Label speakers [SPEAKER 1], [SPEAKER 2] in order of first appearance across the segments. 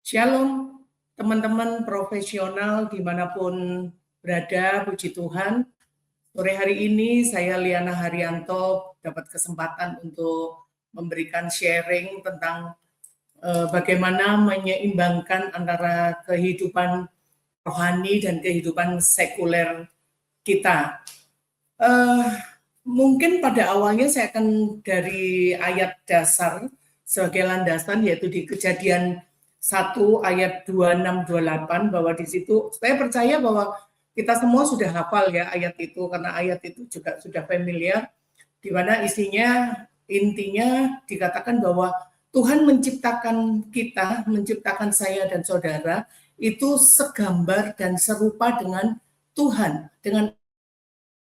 [SPEAKER 1] Shalom, teman-teman profesional dimanapun berada, puji Tuhan. Sore hari ini saya Liana Haryanto dapat kesempatan untuk memberikan sharing tentang bagaimana menyeimbangkan antara kehidupan rohani dan kehidupan sekuler kita. Mungkin pada awalnya saya akan dari ayat dasar sebagai landasan, yaitu di Kejadian 1 ayat 26-28, bahwa di situ saya percaya bahwa kita semua sudah hafal ya ayat itu, karena ayat itu juga sudah familiar, di mana intinya dikatakan bahwa Tuhan menciptakan kita, menciptakan saya dan saudara, itu segambar dan serupa dengan Tuhan, dengan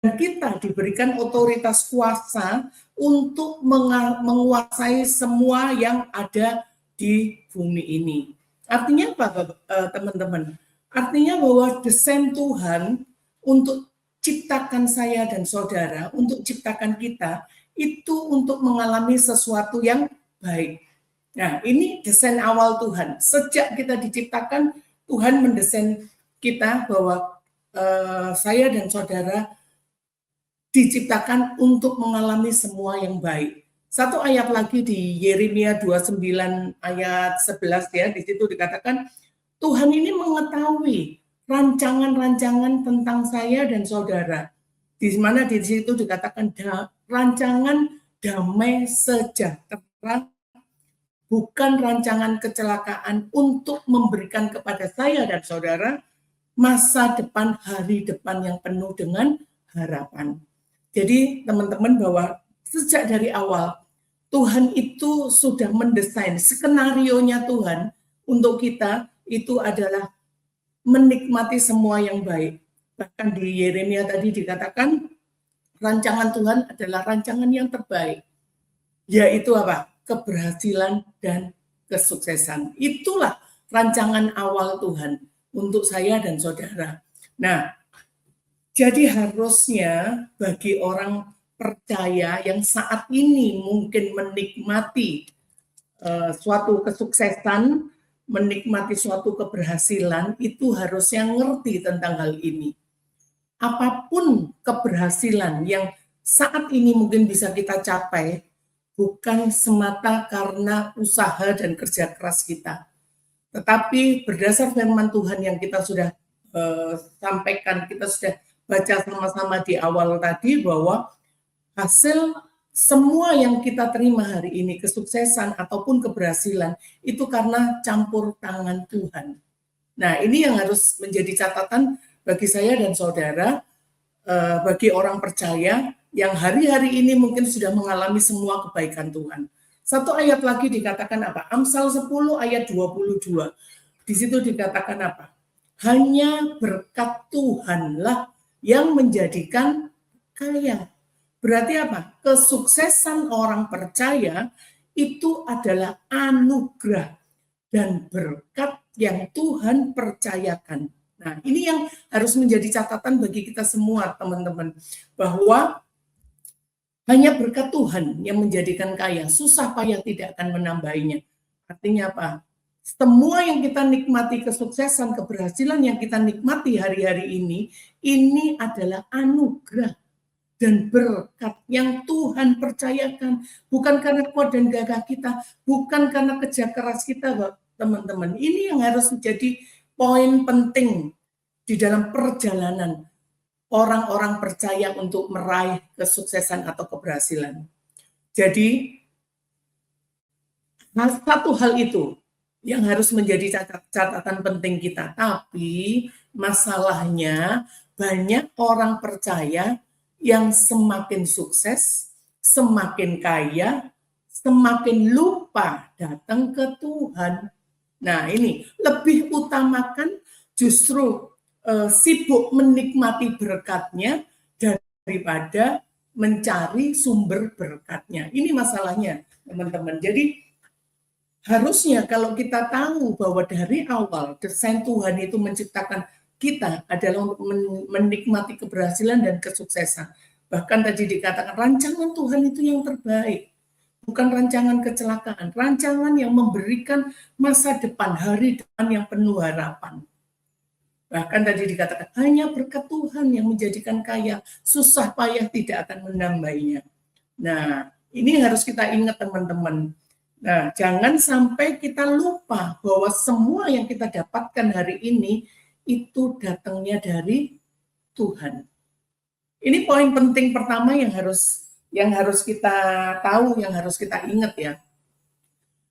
[SPEAKER 1] kita diberikan otoritas kuasa untuk menguasai semua yang ada di bumi ini. Artinya apa, teman-teman? Artinya bahwa desain Tuhan untuk ciptakan saya dan saudara, untuk ciptakan kita, itu untuk mengalami sesuatu yang baik. Nah, ini desain awal Tuhan. Sejak kita diciptakan, Tuhan mendesain kita bahwa saya dan saudara diciptakan untuk mengalami semua yang baik. Satu ayat lagi di Yeremia 29 ayat 11 ya, di situ dikatakan Tuhan ini mengetahui rancangan-rancangan tentang saya dan saudara. Di mana di situ dikatakan rancangan damai sejahtera, bukan rancangan kecelakaan, untuk memberikan kepada saya dan saudara masa depan, hari depan yang penuh dengan harapan. Jadi teman-teman, bahwa sejak dari awal Tuhan itu sudah mendesain skenario-nya Tuhan untuk kita itu adalah menikmati semua yang baik. Bahkan di Yeremia tadi dikatakan rancangan Tuhan adalah rancangan yang terbaik. Yaitu apa? Keberhasilan dan kesuksesan. Itulah rancangan awal Tuhan untuk saya dan saudara. Nah, jadi harusnya bagi orang percaya yang saat ini mungkin menikmati suatu kesuksesan, menikmati suatu keberhasilan, itu harusnya ngerti tentang hal ini. Apapun keberhasilan yang saat ini mungkin bisa kita capai, bukan semata karena usaha dan kerja keras kita, tetapi berdasar firman Tuhan yang kita sudah sampaikan, kita sudah baca sama-sama di awal tadi, bahwa hasil semua yang kita terima hari ini, kesuksesan ataupun keberhasilan, itu karena campur tangan Tuhan. Nah, ini yang harus menjadi catatan bagi saya dan saudara, bagi orang percaya yang hari-hari ini mungkin sudah mengalami semua kebaikan Tuhan. Satu ayat lagi dikatakan apa? Amsal 10 ayat 22. Di situ dikatakan apa? Hanya berkat Tuhanlah yang menjadikan kaya. Berarti apa? Kesuksesan orang percaya itu adalah anugerah dan berkat yang Tuhan percayakan. Nah, ini yang harus menjadi catatan bagi kita semua, teman-teman, bahwa hanya berkat Tuhan yang menjadikan kaya, susah payah tidak akan menambahinya. Artinya apa? Semua yang kita nikmati, kesuksesan, keberhasilan yang kita nikmati hari-hari ini adalah anugerah dan berkat yang Tuhan percayakan. Bukan karena kuat dan gagah kita, bukan karena kerja keras kita, teman-teman. Ini yang harus menjadi poin penting di dalam perjalanan orang-orang percaya untuk meraih kesuksesan atau keberhasilan. Jadi, satu hal itu yang harus menjadi catatan penting kita. Tapi masalahnya banyak orang percaya yang semakin sukses, semakin kaya, semakin lupa datang ke Tuhan. Nah, ini lebih utamakan justru sibuk menikmati berkatnya daripada mencari sumber berkatnya. Ini masalahnya, teman-teman. Jadi harusnya kalau kita tahu bahwa dari awal desain Tuhan itu menciptakan kita adalah untuk menikmati keberhasilan dan kesuksesan. Bahkan tadi dikatakan rancangan Tuhan itu yang terbaik. bukan rancangan kecelakaan, rancangan yang memberikan masa depan, hari depan yang penuh harapan. Bahkan tadi dikatakan, hanya berkat Tuhan yang menjadikan kaya, susah payah tidak akan menambahnya. Nah, ini harus kita ingat teman-teman. Nah, jangan sampai kita lupa bahwa semua yang kita dapatkan hari ini itu datangnya dari Tuhan. Ini poin penting pertama yang harus kita tahu, yang harus kita ingat ya.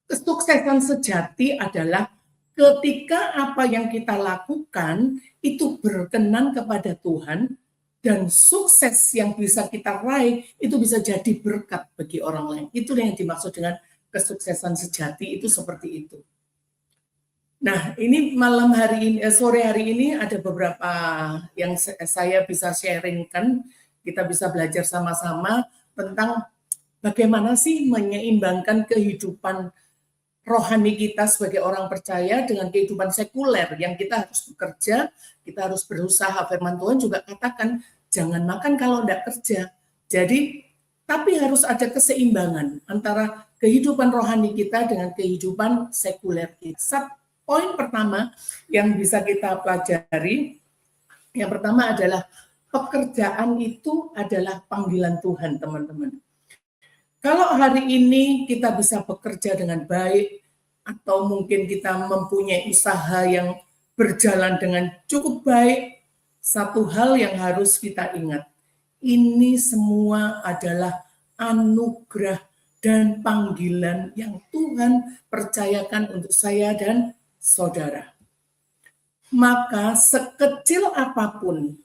[SPEAKER 1] Kesuksesan sejati adalah ketika apa yang kita lakukan itu berkenan kepada Tuhan dan sukses yang bisa kita raih itu bisa jadi berkat bagi orang lain. Itu yang dimaksud dengan kesuksesan sejati, itu seperti itu. Nah, ini malam hari ini, sore hari ini ada beberapa yang saya bisa sharingkan, kita bisa belajar sama-sama tentang bagaimana sih menyeimbangkan kehidupan rohani kita sebagai orang percaya dengan kehidupan sekuler yang kita harus bekerja, kita harus berusaha. Firman Tuhan juga katakan, jangan makan kalau tidak kerja. Jadi, tapi harus ada keseimbangan antara kehidupan rohani kita dengan kehidupan sekuler kita. Poin pertama yang bisa kita pelajari, yang pertama adalah pekerjaan itu adalah panggilan Tuhan, teman-teman. Kalau hari ini kita bisa bekerja dengan baik, atau mungkin kita mempunyai usaha yang berjalan dengan cukup baik, satu hal yang harus kita ingat, ini semua adalah anugerah dan panggilan yang Tuhan percayakan untuk saya dan saudara. Maka sekecil apapun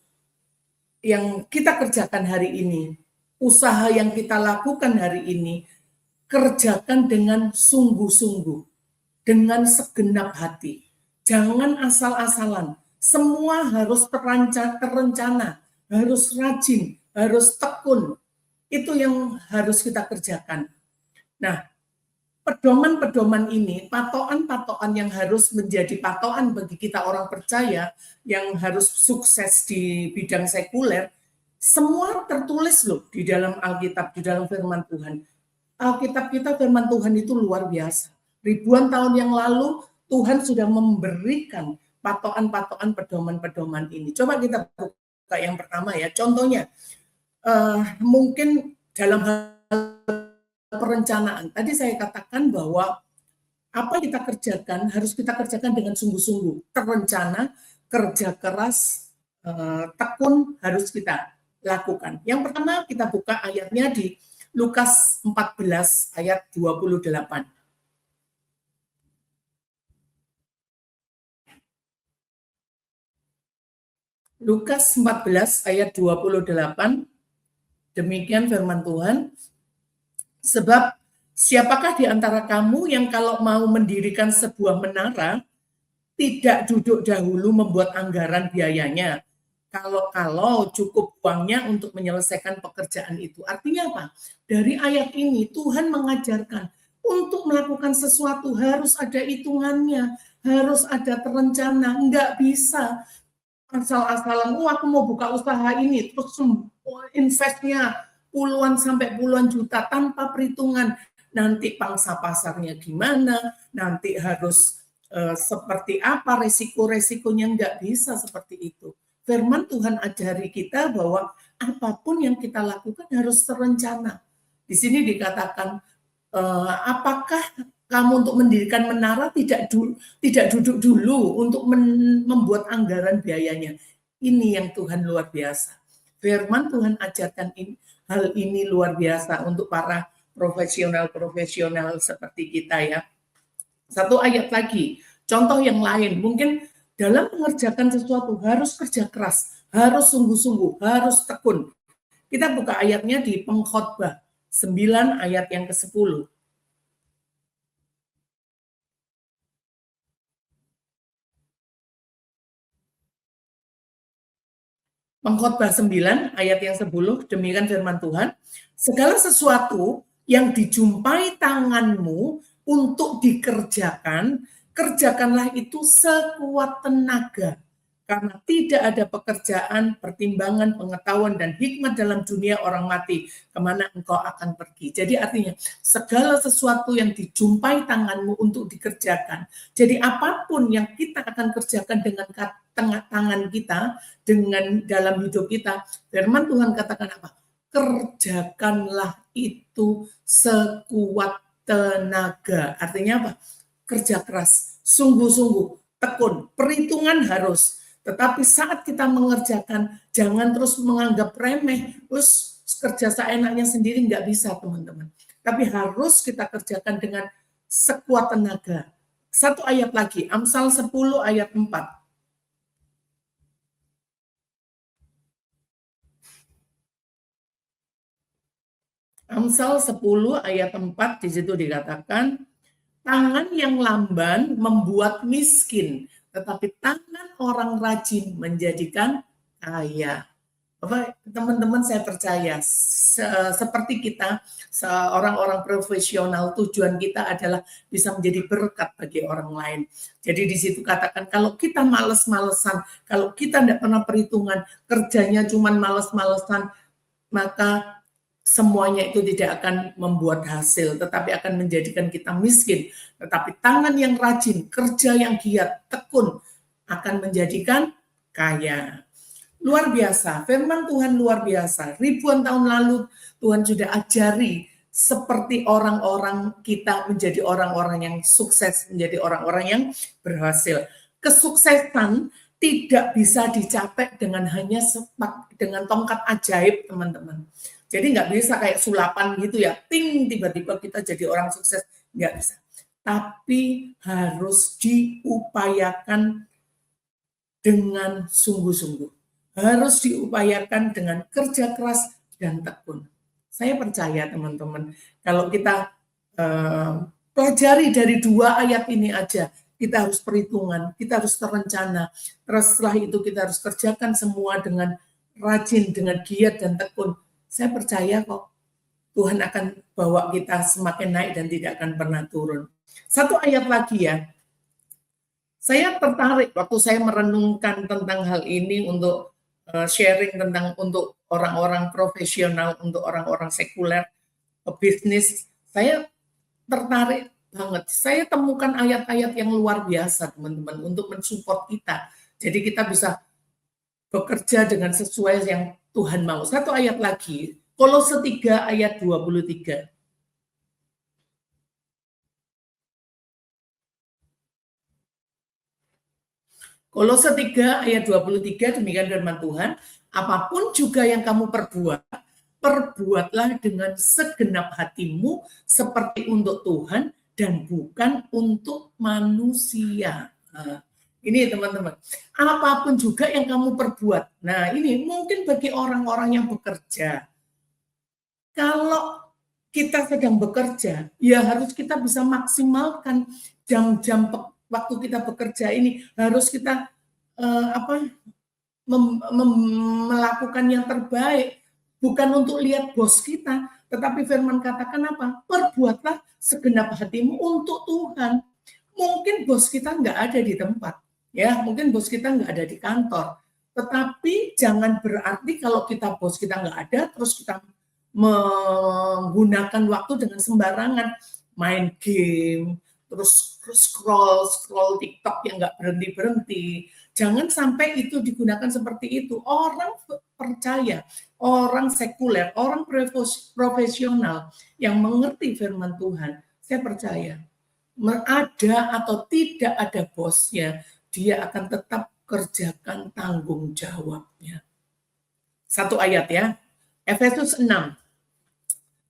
[SPEAKER 1] yang kita kerjakan hari ini, usaha yang kita lakukan hari ini, kerjakan dengan sungguh-sungguh, dengan segenap hati. Jangan asal-asalan. Semua harus terencana, harus rajin, harus tekun. Itu yang harus kita kerjakan. Nah, pedoman-pedoman ini, patokan-patokan yang harus menjadi patokan bagi kita orang percaya yang harus sukses di bidang sekuler, semua tertulis loh di dalam Alkitab, di dalam firman Tuhan. Alkitab kita, firman Tuhan itu luar biasa. Ribuan tahun yang lalu Tuhan sudah memberikan patokan-patokan pedoman-pedoman ini. Coba kita buka yang pertama ya. Contohnya, mungkin dalam hal perencanaan. Tadi saya katakan bahwa apa yang kita kerjakan harus kita kerjakan dengan sungguh-sungguh. Terencana, kerja keras, tekun harus kita lakukan. Yang pertama kita buka ayatnya di Lukas 14 ayat 28. Lukas 14 ayat 28, demikian firman Tuhan. Sebab siapakah di antara kamu yang kalau mau mendirikan sebuah menara, tidak duduk dahulu membuat anggaran biayanya, kalau cukup uangnya untuk menyelesaikan pekerjaan itu. Artinya apa? Dari ayat ini Tuhan mengajarkan untuk melakukan sesuatu harus ada hitungannya, harus ada terencana, enggak bisa asal-asalan, aku mau buka usaha ini, terus investnya puluhan sampai puluhan juta tanpa perhitungan. Nanti pangsa pasarnya gimana, nanti harus seperti apa, resiko-resikonya nggak bisa seperti itu. Firman Tuhan ajari kita bahwa apapun yang kita lakukan harus terencana. Di sini dikatakan, apakah kamu untuk mendirikan menara tidak duduk dulu untuk membuat anggaran biayanya. Ini yang Tuhan luar biasa. Firman Tuhan ajarkan hal ini luar biasa untuk para profesional-profesional seperti kita ya. Satu ayat lagi, contoh yang lain, mungkin dalam mengerjakan sesuatu harus kerja keras, harus sungguh-sungguh, harus tekun. Kita buka ayatnya di Pengkhotbah 9 ayat yang ke-10. Pengkhotbah 9 ayat yang 10, demikian firman Tuhan, segala sesuatu yang dijumpai tanganmu untuk dikerjakan, kerjakanlah itu sekuat tenaga Karena tidak ada pekerjaan, pertimbangan, pengetahuan, dan hikmat dalam dunia orang mati, kemana engkau akan pergi. Jadi artinya, segala sesuatu yang dijumpai tanganmu untuk dikerjakan. Jadi apapun yang kita akan kerjakan dengan tangan kita, dengan dalam hidup kita, firman Tuhan katakan apa? Kerjakanlah itu sekuat tenaga. Artinya apa? Kerja keras, sungguh-sungguh, tekun, perhitungan harus. Tetapi saat kita mengerjakan, jangan terus menganggap remeh, terus kerja seenaknya sendiri nggak bisa, teman-teman. Tapi harus kita kerjakan dengan sekuat tenaga. Satu ayat lagi, Amsal 10 ayat 4. Amsal 10 ayat 4 di situ dikatakan, tangan yang lamban membuat miskin, tetapi tangan orang rajin menjadikan kaya. Teman-teman, saya percaya seperti kita, orang-orang profesional, tujuan kita adalah bisa menjadi berkat bagi orang lain. Jadi di situ katakan, kalau kita males-malesan, kalau kita tidak pernah perhitungan, kerjanya cuma males-malesan, maka semuanya itu tidak akan membuat hasil, tetapi akan menjadikan kita miskin. Tetapi tangan yang rajin, kerja yang giat, tekun, akan menjadikan kaya. Luar biasa, firman Tuhan luar biasa. Ribuan tahun lalu Tuhan sudah ajari seperti orang-orang kita menjadi orang-orang yang sukses, menjadi orang-orang yang berhasil. Kesuksesan tidak bisa dicapai dengan hanya dengan tongkat ajaib, teman-teman. Jadi nggak bisa kayak sulapan gitu ya, ting tiba-tiba kita jadi orang sukses, nggak bisa. Tapi harus diupayakan dengan sungguh-sungguh. Harus diupayakan dengan kerja keras dan tekun. Saya percaya teman-teman, kalau kita pelajari dari 2 ayat ini aja, kita harus perhitungan, kita harus terencana. Terus setelah itu kita harus kerjakan semua dengan rajin, dengan giat dan tekun. Saya percaya kok Tuhan akan bawa kita semakin naik dan tidak akan pernah turun. Satu ayat lagi ya. Saya tertarik waktu saya merenungkan tentang hal ini untuk sharing tentang untuk orang-orang profesional, untuk orang-orang sekuler, bisnis. Saya tertarik banget. Saya temukan ayat-ayat yang luar biasa, teman-teman, untuk mensupport kita. Jadi kita bisa bekerja dengan sesuai yang Tuhan mau. Satu ayat lagi, Kolose 3 ayat 23. Kolose 3 ayat 23, demikian firman Tuhan, apapun juga yang kamu perbuat, perbuatlah dengan segenap hatimu seperti untuk Tuhan dan bukan untuk manusia. Nah, ini teman-teman, apapun juga yang kamu perbuat. Nah ini mungkin bagi orang-orang yang bekerja, kalau kita sedang bekerja, ya harus kita bisa maksimalkan jam-jam waktu kita bekerja ini, harus kita melakukan yang terbaik, bukan untuk lihat bos kita, tetapi firman katakan apa? Perbuatlah segenap hatimu untuk Tuhan. Mungkin bos kita nggak ada di tempat, ya, mungkin bos kita nggak ada di kantor, tetapi jangan berarti kalau kita bos kita nggak ada, terus kita menggunakan waktu dengan sembarangan, main game, terus scroll TikTok yang nggak berhenti-berhenti. Jangan sampai itu digunakan seperti itu. Orang percaya, orang sekuler, orang profesional yang mengerti firman Tuhan, saya percaya, ada atau tidak ada bosnya, dia akan tetap kerjakan tanggung jawabnya. Satu ayat ya, Efesus 6.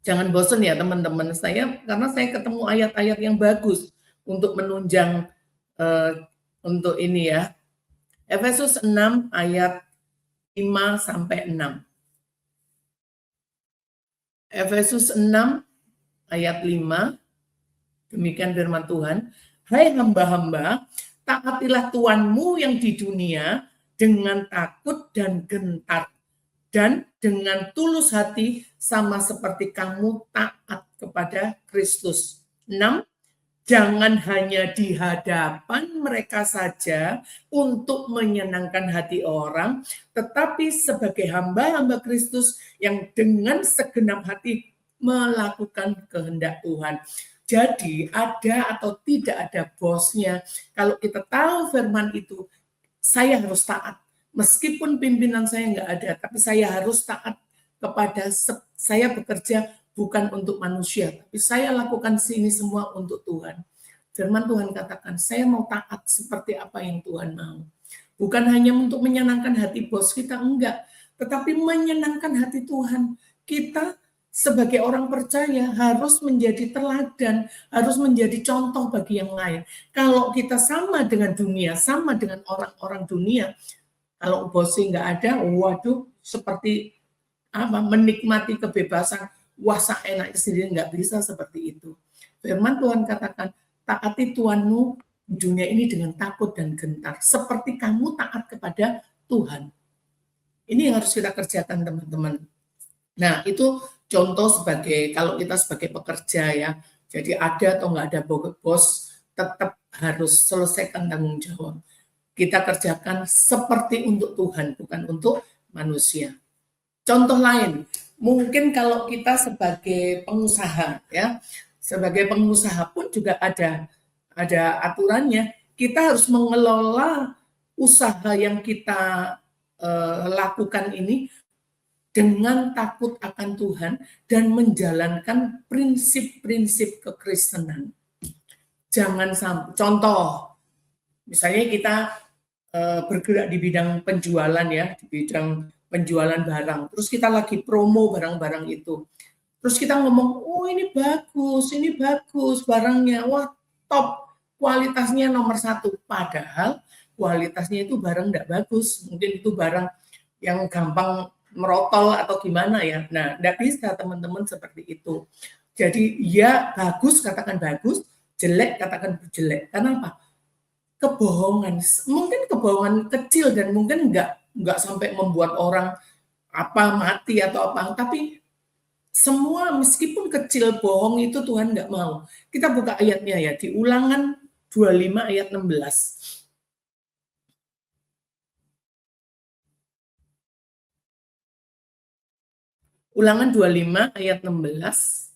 [SPEAKER 1] Jangan bosan ya teman-teman saya, karena saya ketemu ayat-ayat yang bagus untuk menunjang untuk ini ya. Efesus 6 ayat 5 sampai 6. Efesus 6 ayat 5, demikian firman Tuhan, hai hamba-hamba, taatilah Tuhanmu yang di dunia dengan takut dan gentar, dan dengan tulus hati sama seperti kamu taat kepada Kristus. 6. Jangan hanya di hadapan mereka saja untuk menyenangkan hati orang, tetapi sebagai hamba-hamba Kristus yang dengan segenap hati melakukan kehendak Tuhan. Jadi ada atau tidak ada bosnya, kalau kita tahu firman itu, saya harus taat. Meskipun pimpinan saya nggak ada, tapi saya harus taat kepada saya bekerja bukan untuk manusia, tapi saya lakukan sini semua untuk Tuhan. Firman Tuhan katakan, saya mau taat seperti apa yang Tuhan mau. Bukan hanya untuk menyenangkan hati bos kita, enggak. Tetapi menyenangkan hati Tuhan. Kita sebagai orang percaya harus menjadi teladan, harus menjadi contoh bagi yang lain. Kalau kita sama dengan dunia, sama dengan orang-orang dunia, kalau bosnya nggak ada, waduh, seperti apa menikmati kebebasan, wah enaknya sendiri, nggak bisa seperti itu. Firman Tuhan katakan, taati Tuhanmu di dunia ini dengan takut dan gentar, seperti kamu taat kepada Tuhan. Ini yang harus kita kerjakan, teman-teman. Nah, itu contoh sebagai, kalau kita sebagai pekerja ya, jadi ada atau nggak ada bos, tetap harus selesaikan tanggung jawab. Kita kerjakan seperti untuk Tuhan, bukan untuk manusia. Contoh lain, mungkin kalau kita sebagai pengusaha ya, sebagai pengusaha pun juga ada aturannya. Kita harus mengelola usaha yang kita lakukan ini dengan takut akan Tuhan dan menjalankan prinsip-prinsip kekristenan. Jangan sampai, contoh, misalnya kita bergerak di bidang penjualan ya, di bidang penjualan barang. Terus kita lagi promo barang-barang itu. Terus kita ngomong, oh ini bagus barangnya, wah top, kualitasnya nomor 1. Padahal kualitasnya itu barang tidak bagus. Mungkin itu barang yang gampang merotol atau gimana ya. Nah, tidak bisa teman-teman seperti itu. Jadi ya bagus katakan bagus, jelek katakan jelek. Kenapa? Kebohongan, mungkin kebohongan kecil dan mungkin nggak sampai membuat orang apa mati atau apa, tapi semua meskipun kecil bohong itu Tuhan nggak mau. Kita buka ayatnya ya, di Ulangan 25 ayat 16. Ulangan 25 ayat 16.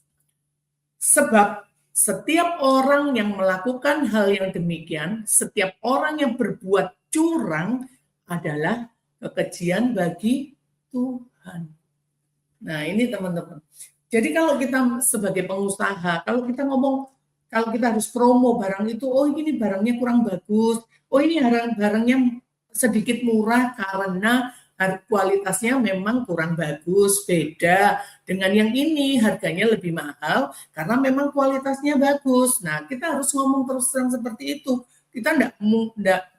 [SPEAKER 1] Sebab setiap orang yang melakukan hal yang demikian, setiap orang yang berbuat curang adalah kekejian bagi Tuhan. Nah, ini teman-teman. Jadi kalau kita sebagai pengusaha, kalau kita ngomong, kalau kita harus promo barang itu, oh ini barangnya kurang bagus, oh ini barangnya sedikit murah karena kualitasnya memang kurang bagus, beda dengan yang ini, harganya lebih mahal karena memang kualitasnya bagus. Nah, kita harus ngomong terus terang seperti itu. Kita enggak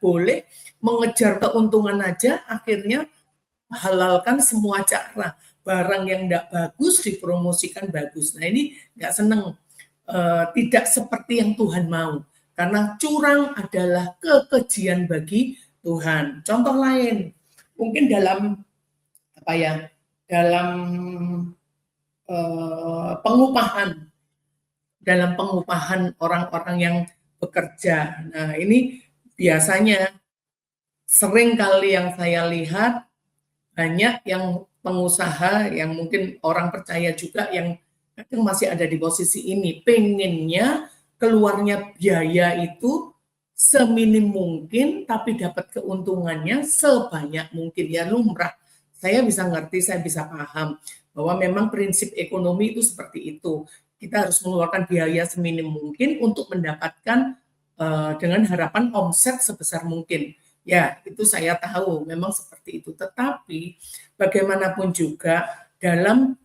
[SPEAKER 1] boleh mengejar keuntungan aja, akhirnya halalkan semua cara. Barang yang enggak bagus dipromosikan bagus. Nah, ini enggak seneng. Tidak seperti yang Tuhan mau. Karena curang adalah kekejian bagi Tuhan. Contoh lain, mungkin dalam apa ya, dalam pengupahan orang-orang yang bekerja. Nah, ini biasanya sering kali yang saya lihat banyak yang pengusaha yang mungkin orang percaya juga yang kadang masih ada di posisi ini, pengennya keluarnya biaya itu seminim mungkin tapi dapat keuntungannya sebanyak mungkin, ya lumrah. Saya bisa ngerti, saya bisa paham bahwa memang prinsip ekonomi itu seperti itu. Kita harus mengeluarkan biaya seminim mungkin untuk mendapatkan dengan harapan omset sebesar mungkin. Ya, itu saya tahu memang seperti itu. Tetapi bagaimanapun juga dalam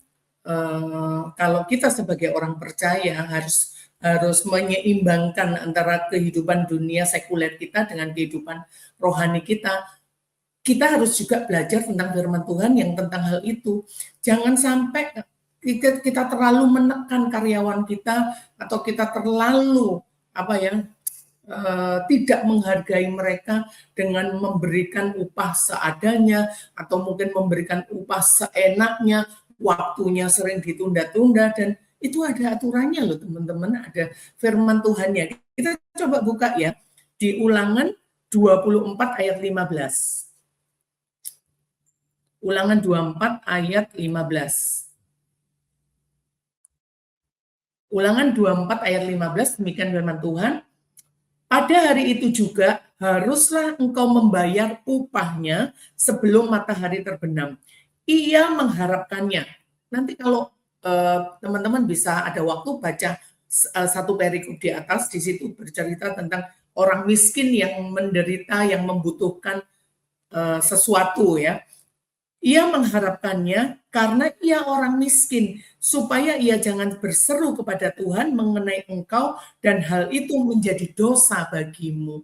[SPEAKER 1] kalau kita sebagai orang percaya harus menyeimbangkan antara kehidupan dunia sekuler kita dengan kehidupan rohani kita. Kita harus juga belajar tentang firman Tuhan yang tentang hal itu. Jangan sampai kita terlalu menekan karyawan kita atau kita terlalu tidak menghargai mereka dengan memberikan upah seadanya atau mungkin memberikan upah seenaknya, waktunya sering ditunda-tunda, dan itu ada aturannya loh teman-teman, ada firman Tuhannya. Kita coba buka ya, di Ulangan 24 ayat 15. Ulangan 24 ayat 15. Ulangan 24 ayat 15, demikian firman Tuhan. Pada hari itu juga haruslah engkau membayar upahnya sebelum matahari terbenam. Ia mengharapkannya. Nanti kalau teman-teman bisa ada waktu baca satu perikop di atas, di situ bercerita tentang orang miskin yang menderita, yang membutuhkan sesuatu ya. Ia mengharapkannya karena ia orang miskin, supaya ia jangan berseru kepada Tuhan mengenai engkau dan hal itu menjadi dosa bagimu.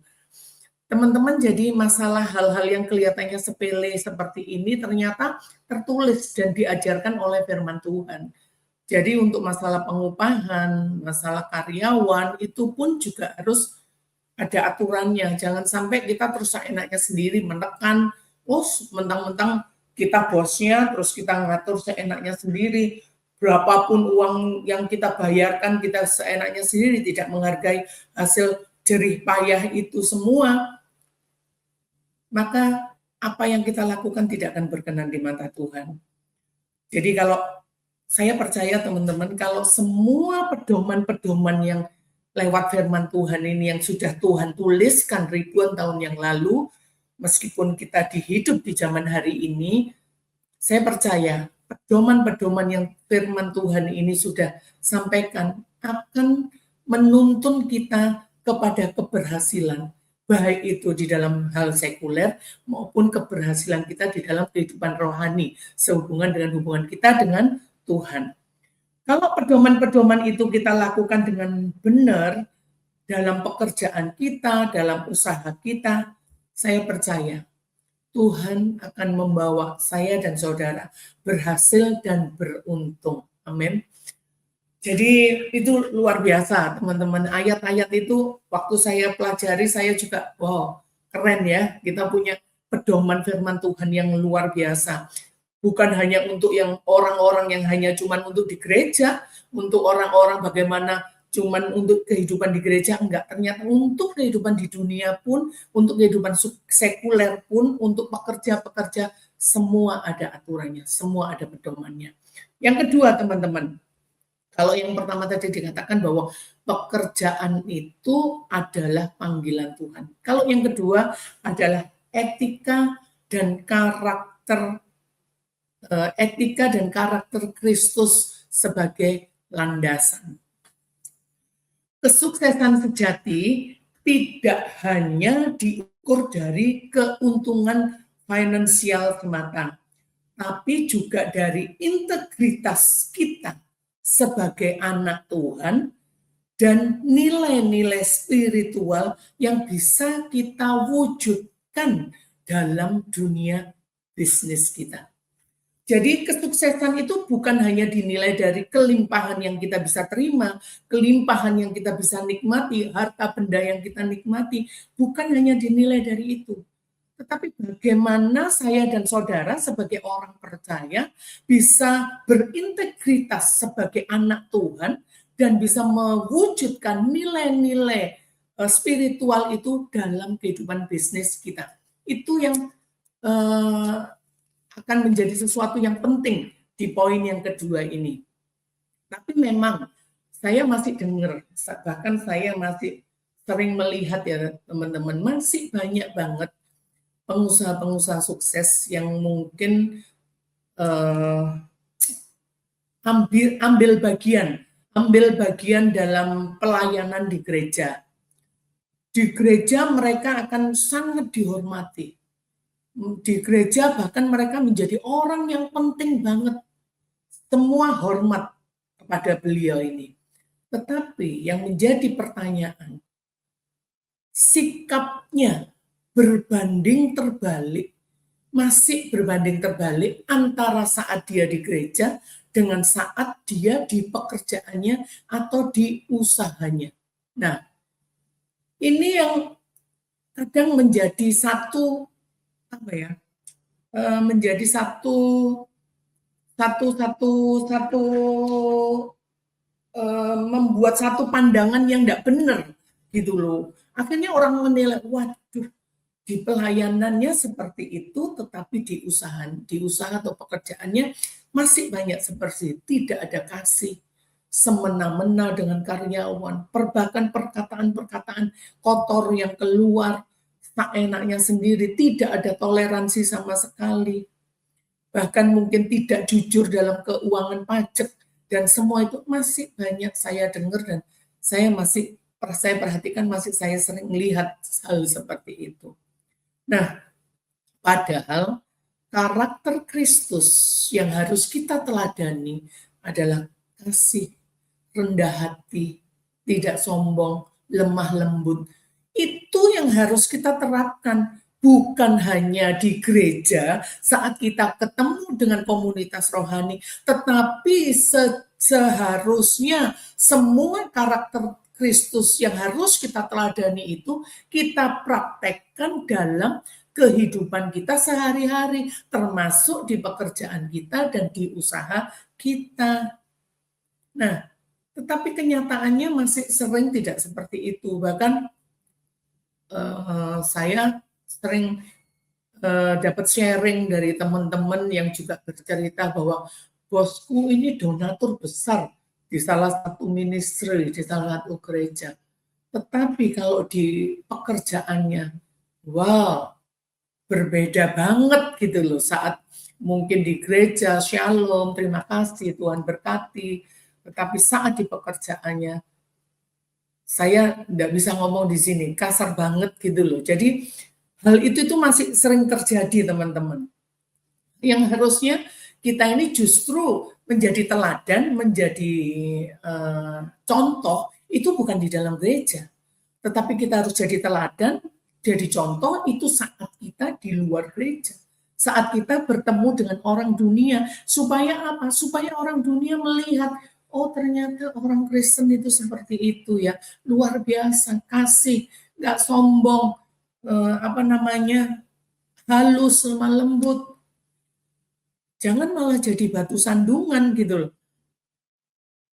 [SPEAKER 1] Teman-teman, jadi masalah hal-hal yang kelihatannya sepele seperti ini ternyata tertulis dan diajarkan oleh firman Tuhan. Jadi untuk masalah pengupahan, masalah karyawan, itu pun juga harus ada aturannya. Jangan sampai kita terus enaknya sendiri menekan, mentang-mentang kita bosnya, terus kita ngatur seenaknya sendiri. Berapapun uang yang kita bayarkan, kita seenaknya sendiri, tidak menghargai hasil jerih payah itu semua. Maka apa yang kita lakukan tidak akan berkenan di mata Tuhan. Jadi kalau saya percaya teman-teman, kalau semua pedoman-pedoman yang lewat firman Tuhan ini yang sudah Tuhan tuliskan ribuan tahun yang lalu, meskipun kita hidup di zaman hari ini, saya percaya pedoman-pedoman yang firman Tuhan ini sudah sampaikan akan menuntun kita kepada keberhasilan, baik itu di dalam hal sekuler maupun keberhasilan kita di dalam kehidupan rohani, sehubungan dengan hubungan kita dengan Tuhan. Kalau pedoman-pedoman itu kita lakukan dengan benar dalam pekerjaan kita, dalam usaha kita, saya percaya Tuhan akan membawa saya dan saudara berhasil dan beruntung. Amin. Jadi itu luar biasa, teman-teman. Ayat-ayat itu waktu saya pelajari, saya juga, wow, keren ya. Kita punya pedoman firman Tuhan yang luar biasa. Bukan hanya untuk yang orang-orang yang hanya cuman untuk di gereja, untuk orang-orang bagaimana cuman untuk kehidupan di gereja, enggak. Ternyata untuk kehidupan di dunia pun, untuk kehidupan sekuler pun, untuk pekerja-pekerja, semua ada aturannya, semua ada pedomannya. Yang kedua, teman-teman, kalau yang pertama tadi dikatakan bahwa pekerjaan itu adalah panggilan Tuhan. Kalau yang kedua adalah etika dan karakter Kristus sebagai landasan. Kesuksesan sejati tidak hanya diukur dari keuntungan finansial semata, tapi juga dari integritas kita sebagai anak Tuhan dan nilai-nilai spiritual yang bisa kita wujudkan dalam dunia bisnis kita. Jadi kesuksesan itu bukan hanya dinilai dari kelimpahan yang kita bisa terima, kelimpahan yang kita bisa nikmati, harta benda yang kita nikmati, bukan hanya dinilai dari itu. Tetapi bagaimana saya dan saudara sebagai orang percaya bisa berintegritas sebagai anak Tuhan dan bisa mewujudkan nilai-nilai spiritual itu dalam kehidupan bisnis kita. Itu yang akan menjadi sesuatu yang penting di poin yang kedua ini. Tapi memang saya masih dengar, bahkan saya masih sering melihat ya teman-teman, masih banyak banget pengusaha-pengusaha sukses yang mungkin ambil bagian dalam pelayanan di gereja. Di gereja mereka akan sangat dihormati. Di gereja bahkan mereka menjadi orang yang penting banget. Semua hormat kepada beliau ini. Tetapi yang menjadi pertanyaan, sikapnya berbanding terbalik, masih berbanding terbalik antara saat dia di gereja dengan saat dia di pekerjaannya atau di usahanya. Nah, ini yang kadang menjadi satu menjadi membuat satu pandangan yang tidak benar gitu loh. Akhirnya orang menilai, waduh, di pelayanannya seperti itu, tetapi di usaha atau pekerjaannya masih banyak seperti tidak ada kasih, semena-mena dengan karyawan, bahkan perkataan-perkataan kotor yang keluar, tak enaknya sendiri, tidak ada toleransi sama sekali, bahkan mungkin tidak jujur dalam keuangan pajak, dan semua itu masih banyak saya dengar dan saya perhatikan, masih saya sering melihat hal seperti itu. Nah, padahal karakter Kristus yang harus kita teladani adalah kasih, rendah hati, tidak sombong, lemah lembut. Itu yang harus kita terapkan, bukan hanya di gereja saat kita ketemu dengan komunitas rohani, tetapi seharusnya semua karakter Kristus yang harus kita teladani itu kita praktekkan dalam kehidupan kita sehari-hari, termasuk di pekerjaan kita dan di usaha kita. Nah, tetapi kenyataannya masih sering tidak seperti itu. Bahkan saya sering dapat sharing dari teman-teman yang juga bercerita bahwa bosku ini donatur besar di salah satu ministry, di salah satu gereja. Tetapi kalau di pekerjaannya, wow, berbeda banget gitu loh, saat mungkin di gereja shalom, terima kasih, Tuhan berkati, tetapi saat di pekerjaannya saya tidak bisa ngomong di sini, kasar banget gitu loh. Jadi hal itu tuh masih sering terjadi, teman-teman. Yang harusnya kita ini justru menjadi teladan, menjadi contoh, itu bukan di dalam gereja, tetapi kita harus jadi teladan, jadi contoh itu saat kita di luar gereja, saat kita bertemu dengan orang dunia, supaya apa? Supaya orang dunia melihat, oh ternyata orang Kristen itu seperti itu ya, luar biasa, kasih, nggak sombong, halus, lemah lembut. Jangan malah jadi batu sandungan gitu loh.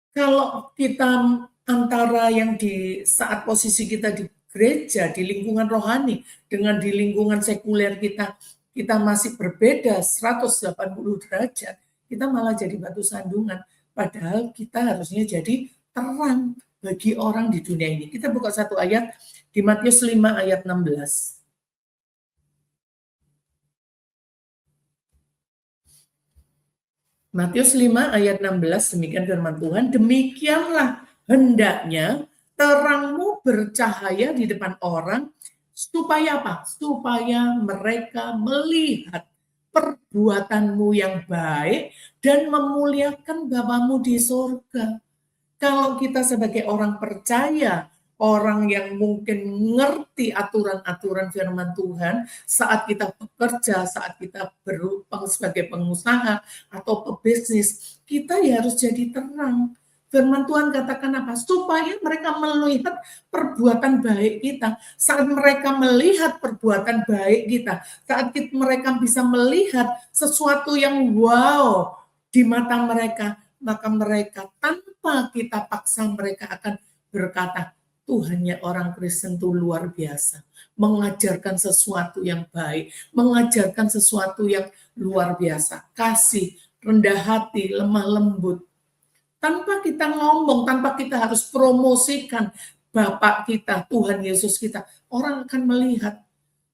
[SPEAKER 1] Kalau kita antara yang di saat posisi kita di gereja, di lingkungan rohani, dengan di lingkungan sekuler kita masih berbeda 180 derajat, kita malah jadi batu sandungan. Padahal kita harusnya jadi terang bagi orang di dunia ini. Kita buka satu ayat di Matius 5 ayat 16. Matius 5 ayat 16, demikian firman Tuhan, demikianlah hendaknya terangmu bercahaya di depan orang, supaya apa? Supaya mereka melihat perbuatanmu yang baik dan memuliakan Bapamu di surga. Kalau kita sebagai orang percaya, orang yang mungkin mengerti aturan-aturan firman Tuhan, saat kita bekerja, saat kita berupang sebagai pengusaha atau pebisnis, kita ya harus jadi terang. Firman Tuhan katakan apa? Supaya mereka melihat perbuatan baik kita. Saat mereka melihat perbuatan baik kita, saat mereka bisa melihat sesuatu yang wow di mata mereka, maka mereka tanpa kita paksa mereka akan berkata, Tuhannya orang Kristen itu luar biasa, mengajarkan sesuatu yang baik, mengajarkan sesuatu yang luar biasa, kasih, rendah hati, lemah lembut. Tanpa kita ngomong, tanpa kita harus promosikan Bapak kita, Tuhan Yesus kita, orang akan melihat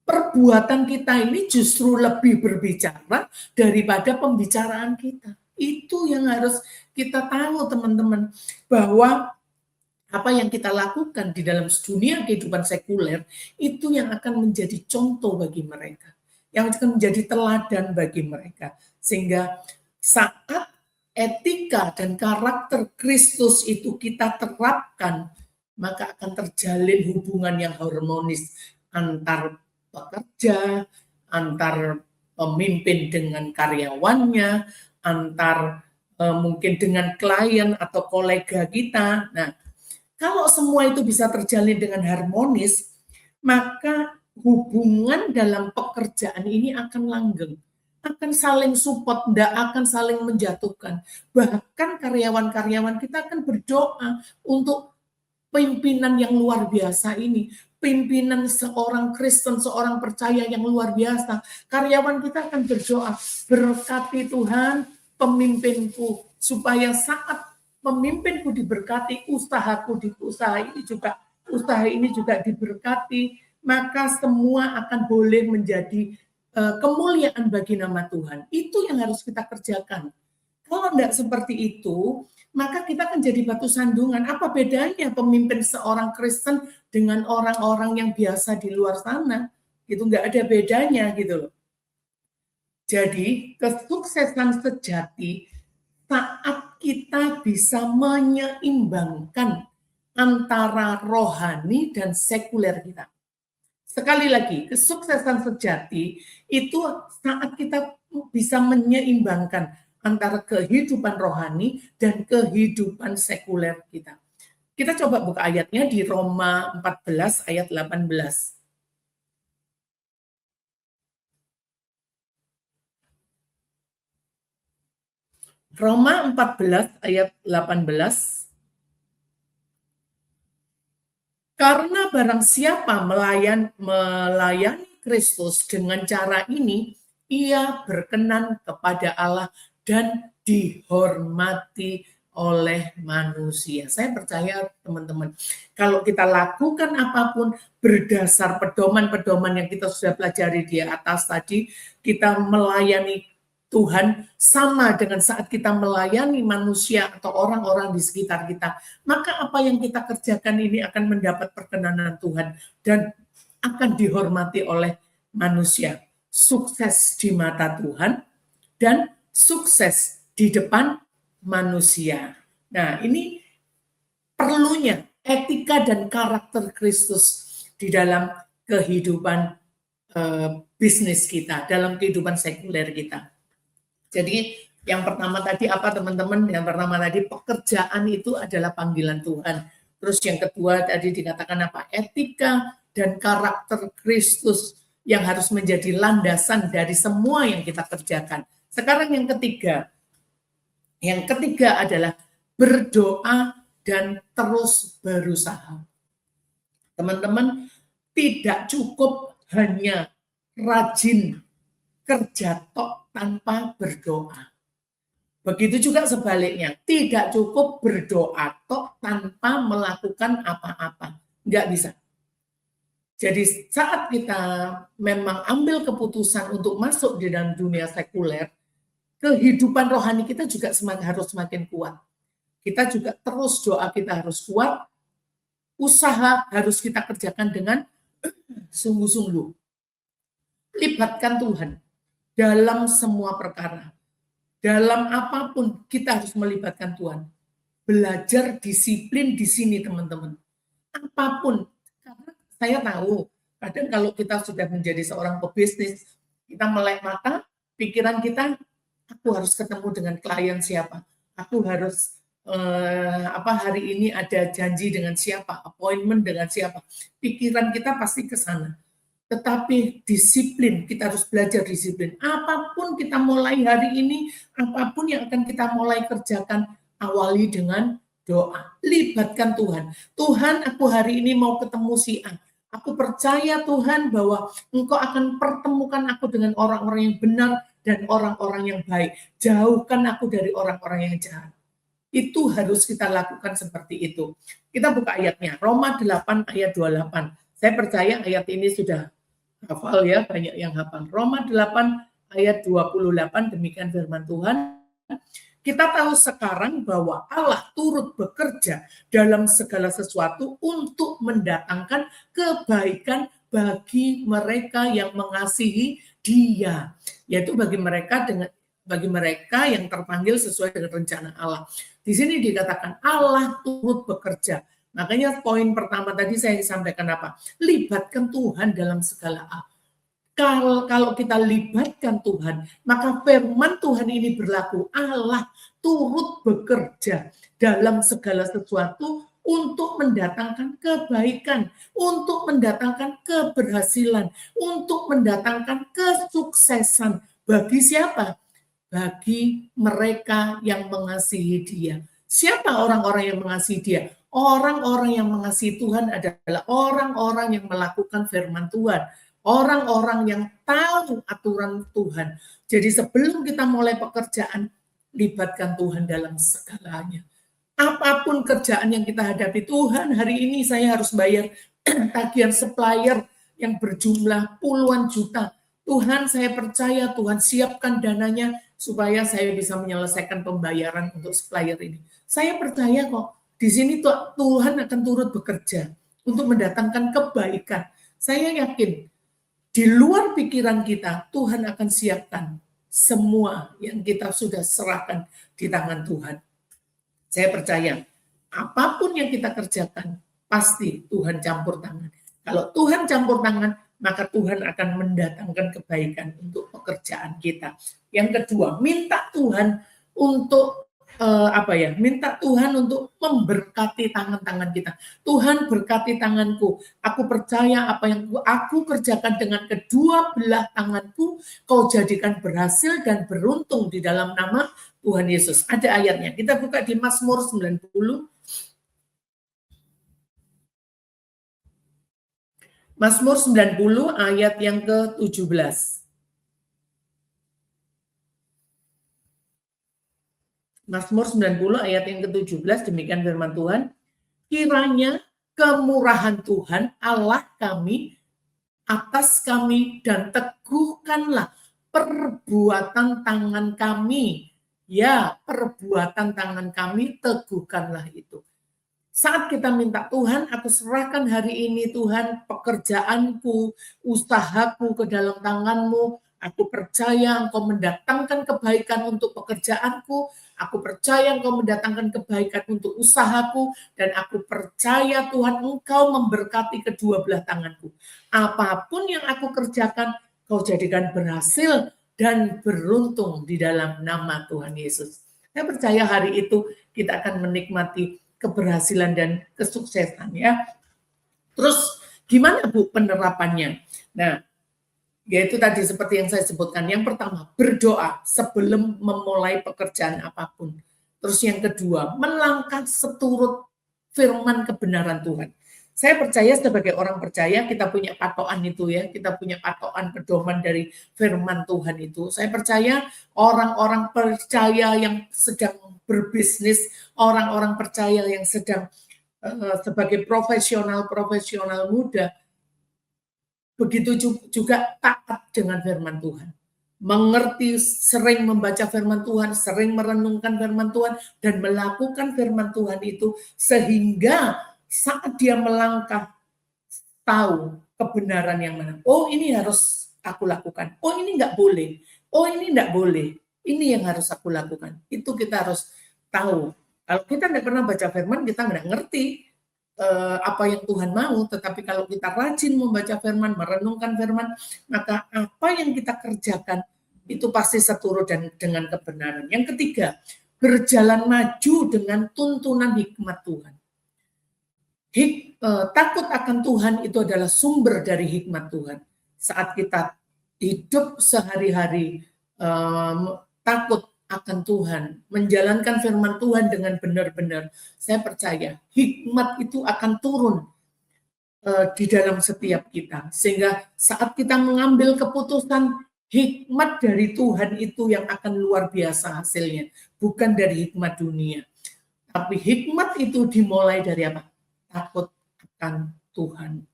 [SPEAKER 1] perbuatan kita ini justru lebih berbicara daripada pembicaraan kita. Itu yang harus kita tahu, teman-teman, bahwa apa yang kita lakukan di dalam dunia kehidupan sekuler itu yang akan menjadi contoh bagi mereka, yang akan menjadi teladan bagi mereka, sehingga saat etika dan karakter Kristus itu kita terapkan, maka akan terjalin hubungan yang harmonis antar pekerja, antar pemimpin dengan karyawannya, antar mungkin dengan klien atau kolega kita. Nah, kalau semua itu bisa terjalin dengan harmonis, maka hubungan dalam pekerjaan ini akan langgeng, akan saling support, tidak akan saling menjatuhkan. Bahkan karyawan-karyawan kita akan berdoa untuk pimpinan yang luar biasa ini, pimpinan seorang Kristen, seorang percaya yang luar biasa. Karyawan kita akan berdoa, berkati Tuhan pemimpinku, supaya saat pemimpinku diberkati, usaha ini juga diberkati, maka semua akan boleh menjadi kemuliaan bagi nama Tuhan. Itu yang harus kita kerjakan. Kalau tidak seperti itu, maka kita akan jadi batu sandungan. Apa bedanya pemimpin seorang Kristen dengan orang-orang yang biasa di luar sana? Itu nggak ada bedanya gitu loh. Jadi kesuksesan sejati saat kita bisa menyeimbangkan antara rohani dan sekuler kita. Sekali lagi, kesuksesan sejati itu saat kita bisa menyeimbangkan antara kehidupan rohani dan kehidupan sekuler kita. Kita coba buka ayatnya di Roma 14 ayat 18. Roma 14 ayat 18. Karena barang siapa melayani Kristus dengan cara ini, ia berkenan kepada Allah dan dihormati oleh manusia. Saya percaya teman-teman, kalau kita lakukan apapun berdasar pedoman-pedoman yang kita sudah pelajari di atas tadi, kita melayani Tuhan sama dengan saat kita melayani manusia atau orang-orang di sekitar kita, maka apa yang kita kerjakan ini akan mendapat perkenanan Tuhan dan akan dihormati oleh manusia. Sukses di mata Tuhan dan sukses di depan manusia. Nah, ini perlunya etika dan karakter Kristus di dalam kehidupan bisnis kita, dalam kehidupan sekuler kita. Jadi yang pertama tadi apa teman-teman? Yang pertama tadi pekerjaan itu adalah panggilan Tuhan. Terus yang kedua tadi dikatakan apa? Etika dan karakter Kristus yang harus menjadi landasan dari semua yang kita kerjakan. Sekarang yang ketiga. Yang ketiga adalah berdoa dan terus berusaha. Teman-teman, tidak cukup hanya rajin kerja tok tanpa berdoa. Begitu juga sebaliknya, tidak cukup berdoa tok tanpa melakukan apa-apa. Nggak bisa. Jadi saat kita memang ambil keputusan untuk masuk di dalam dunia sekuler, kehidupan rohani kita juga harus semakin kuat. Kita juga terus doa kita harus kuat, usaha harus kita kerjakan dengan sungguh-sungguh. Libatkan Tuhan dalam semua perkara. Dalam apapun kita harus melibatkan Tuhan. Belajar disiplin di sini teman-teman. Apapun, karena saya tahu kadang kalau kita sudah menjadi seorang pebisnis, kita melek mata, pikiran kita, aku harus ketemu dengan klien siapa, aku harus hari ini ada janji dengan siapa, appointment dengan siapa, pikiran kita pasti ke sana. Tetapi disiplin, kita harus belajar disiplin. Apapun kita mulai hari ini, apapun yang akan kita mulai kerjakan, awali dengan doa. Libatkan Tuhan. Tuhan, aku hari ini mau ketemu si A. Aku percaya Tuhan bahwa Engkau akan pertemukan aku dengan orang-orang yang benar dan orang-orang yang baik. Jauhkan aku dari orang-orang yang jahat. Itu harus kita lakukan seperti itu. Kita buka ayatnya, Roma 8 ayat 28. Saya percaya ayat ini sudah hafal ya, banyak yang hafal. Roma 8 ayat 28, demikian firman Tuhan. Kita tahu sekarang bahwa Allah turut bekerja dalam segala sesuatu untuk mendatangkan kebaikan bagi mereka yang mengasihi Dia, yaitu bagi mereka yang terpanggil sesuai dengan rencana Allah. Di sini dikatakan Allah turut bekerja. Makanya poin pertama tadi saya sampaikan apa? Libatkan Tuhan dalam segala hal. Kalau kita libatkan Tuhan, maka firman Tuhan ini berlaku. Allah turut bekerja dalam segala sesuatu untuk mendatangkan kebaikan, untuk mendatangkan keberhasilan, untuk mendatangkan kesuksesan. Bagi siapa? Bagi mereka yang mengasihi Dia. Siapa orang-orang yang mengasihi Dia? Orang-orang yang mengasihi Tuhan adalah orang-orang yang melakukan firman Tuhan. Orang-orang yang tahu aturan Tuhan. Jadi sebelum kita mulai pekerjaan, libatkan Tuhan dalam segalanya. Apapun kerjaan yang kita hadapi, Tuhan hari ini saya harus bayar tagihan supplier yang berjumlah puluhan juta. Tuhan saya percaya Tuhan siapkan dananya supaya saya bisa menyelesaikan pembayaran untuk supplier ini. Saya percaya kok di sini Tuhan akan turut bekerja untuk mendatangkan kebaikan. Saya yakin di luar pikiran kita Tuhan akan siapkan semua yang kita sudah serahkan di tangan Tuhan. Saya percaya apapun yang kita kerjakan pasti Tuhan campur tangan. Kalau Tuhan campur tangan, maka Tuhan akan mendatangkan kebaikan untuk pekerjaan kita. Yang kedua, minta Tuhan untuk minta Tuhan untuk memberkati tangan-tangan kita. Tuhan berkati tanganku. Aku percaya apa yang aku kerjakan dengan kedua belah tanganku, kau jadikan berhasil dan beruntung di dalam nama Tuhan Yesus. Ada ayatnya. Kita buka di Mazmur 90. Mazmur 90 ayat yang ke-17. Mazmur 90 ayat yang ke-17, demikian firman Tuhan. Kiranya kemurahan Tuhan Allah kami atas kami dan teguhkanlah perbuatan tangan kami. Ya, perbuatan tangan kami teguhkanlah itu. Saat kita minta Tuhan, aku serahkan hari ini Tuhan pekerjaanku, usahaku ke dalam tangan-Mu. Aku percaya Engkau mendatangkan kebaikan untuk pekerjaanku. Aku percaya Engkau mendatangkan kebaikan untuk usahaku. Dan aku percaya Tuhan Engkau memberkati kedua belah tanganku. Apapun yang aku kerjakan, Kau jadikan berhasil dan beruntung di dalam nama Tuhan Yesus. Saya percaya hari itu kita akan menikmati keberhasilan dan kesuksesan ya. Terus gimana Bu penerapannya? Nah, yaitu tadi seperti yang saya sebutkan. Yang pertama, berdoa sebelum memulai pekerjaan apapun. Terus yang kedua, melangkah seturut firman kebenaran Tuhan. Saya percaya sebagai orang percaya kita punya patokan itu ya, kita punya patokan pedoman dari firman Tuhan itu. Saya percaya orang-orang percaya yang sedang berbisnis, orang-orang percaya yang sedang sebagai profesional muda, begitu juga taat dengan firman Tuhan. Mengerti, sering membaca firman Tuhan, sering merenungkan firman Tuhan, dan melakukan firman Tuhan itu, sehingga saat dia melangkah, tahu kebenaran yang mana. Oh, ini harus aku lakukan. Oh, ini enggak boleh. Oh, ini enggak boleh. Ini yang harus aku lakukan. Itu kita harus tahu. Kalau kita enggak pernah baca firman, kita enggak ngerti apa yang Tuhan mau, tetapi kalau kita rajin membaca firman, merenungkan firman, maka apa yang kita kerjakan itu pasti seturut dengan kebenaran. Yang ketiga, berjalan maju dengan tuntunan hikmat Tuhan. Takut akan Tuhan itu adalah sumber dari hikmat Tuhan. Saat kita hidup sehari-hari takut akan Tuhan, menjalankan firman Tuhan dengan benar-benar, saya percaya hikmat itu akan turun di dalam setiap kita. Sehingga saat kita mengambil keputusan, hikmat dari Tuhan itu yang akan luar biasa hasilnya. Bukan dari hikmat dunia. Tapi hikmat itu dimulai dari apa? Takut akan Tuhan.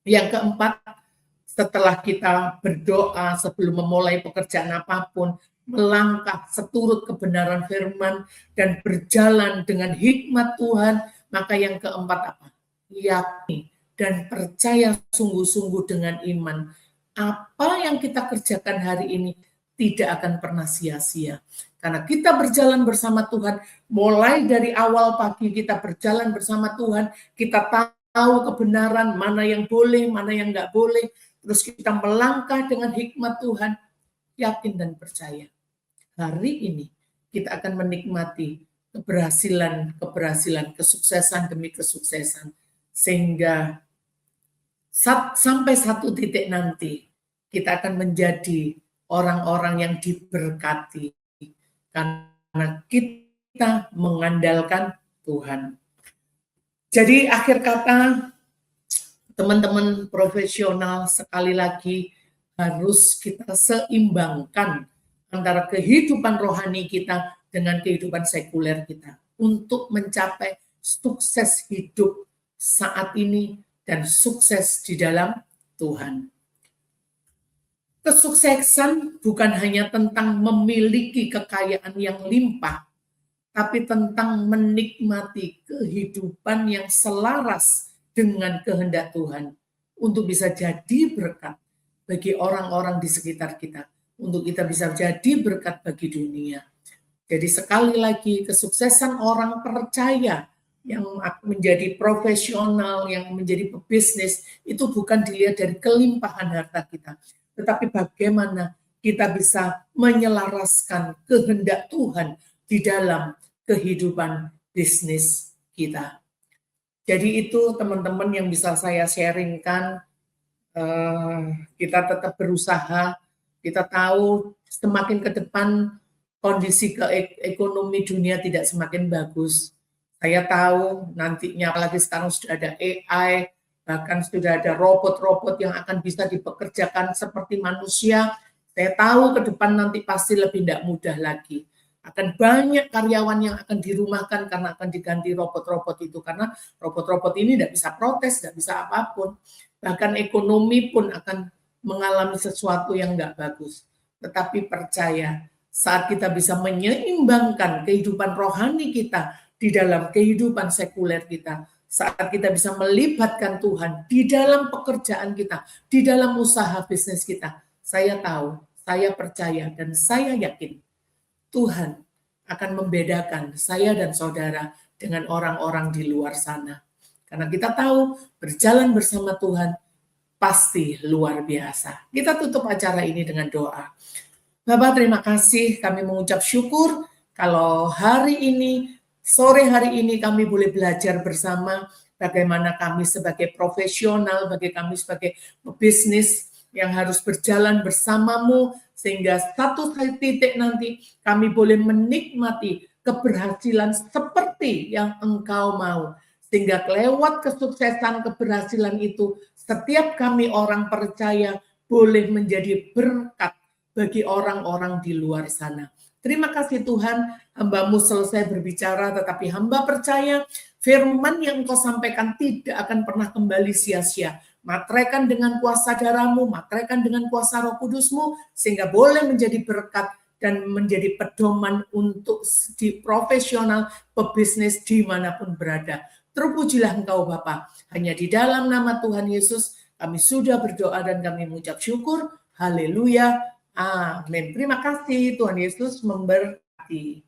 [SPEAKER 1] Yang keempat, setelah kita berdoa sebelum memulai pekerjaan apapun, melangkah seturut kebenaran firman dan berjalan dengan hikmat Tuhan, maka yang keempat apa? Yakini dan percaya sungguh-sungguh dengan iman. Apa yang kita kerjakan hari ini tidak akan pernah sia-sia. Karena kita berjalan bersama Tuhan, mulai dari awal pagi kita berjalan bersama Tuhan, kita tahu kebenaran, mana yang boleh, mana yang enggak boleh, terus kita melangkah dengan hikmat Tuhan, yakin dan percaya. Hari ini kita akan menikmati keberhasilan, kesuksesan demi kesuksesan. Sehingga sampai satu titik nanti, kita akan menjadi orang-orang yang diberkati. Karena kita mengandalkan Tuhan. Jadi akhir kata, teman-teman profesional, sekali lagi harus kita seimbangkan antara kehidupan rohani kita dengan kehidupan sekuler kita untuk mencapai sukses hidup saat ini dan sukses di dalam Tuhan. Kesuksesan bukan hanya tentang memiliki kekayaan yang limpah, tapi tentang menikmati kehidupan yang selaras dengan kehendak Tuhan untuk bisa jadi berkat bagi orang-orang di sekitar kita, untuk kita bisa jadi berkat bagi dunia. Jadi sekali lagi, kesuksesan orang percaya yang menjadi profesional, yang menjadi pebisnis, itu bukan dilihat dari kelimpahan harta kita, tetapi bagaimana kita bisa menyelaraskan kehendak Tuhan di dalam kehidupan bisnis kita. Jadi itu teman-teman yang bisa saya sharingkan. Kita tetap berusaha, kita tahu semakin ke depan kondisi ekonomi dunia tidak semakin bagus. Saya tahu nantinya, apalagi sekarang sudah ada AI, bahkan sudah ada robot-robot yang akan bisa dipekerjakan seperti manusia. Saya tahu ke depan nanti pasti lebih tidak mudah lagi. Akan banyak karyawan yang akan dirumahkan karena akan diganti robot-robot itu. Karena robot-robot ini tidak bisa protes, tidak bisa apapun. Bahkan ekonomi pun akan mengalami sesuatu yang tidak bagus. Tetapi percaya, saat kita bisa menyeimbangkan kehidupan rohani kita di dalam kehidupan sekuler kita, saat kita bisa melibatkan Tuhan di dalam pekerjaan kita, di dalam usaha bisnis kita, saya tahu, saya percaya, dan saya yakin Tuhan akan membedakan saya dan saudara dengan orang-orang di luar sana. Karena kita tahu berjalan bersama Tuhan pasti luar biasa. Kita tutup acara ini dengan doa. Bapak, terima kasih, kami mengucap syukur kalau hari ini, sore hari ini kami boleh belajar bersama bagaimana kami sebagai profesional, bagi kami sebagai pebisnis yang harus berjalan bersamamu, sehingga satu titik nanti kami boleh menikmati keberhasilan seperti yang Engkau mau. Sehingga lewat kesuksesan keberhasilan itu, setiap kami orang percaya boleh menjadi berkat bagi orang-orang di luar sana. Terima kasih Tuhan, hamba-Mu selesai berbicara, tetapi hamba percaya firman yang Engkau sampaikan tidak akan pernah kembali sia-sia. Materaikan dengan kuasa darah-Mu, materaikan dengan kuasa Roh Kudus-Mu, sehingga boleh menjadi berkat dan menjadi pedoman untuk di profesional, pebisnis dimanapun berada. Terpujilah Engkau Bapa. Hanya di dalam nama Tuhan Yesus kami sudah berdoa dan kami mengucap syukur. Haleluya. Amin. Terima kasih. Tuhan Yesus memberkati.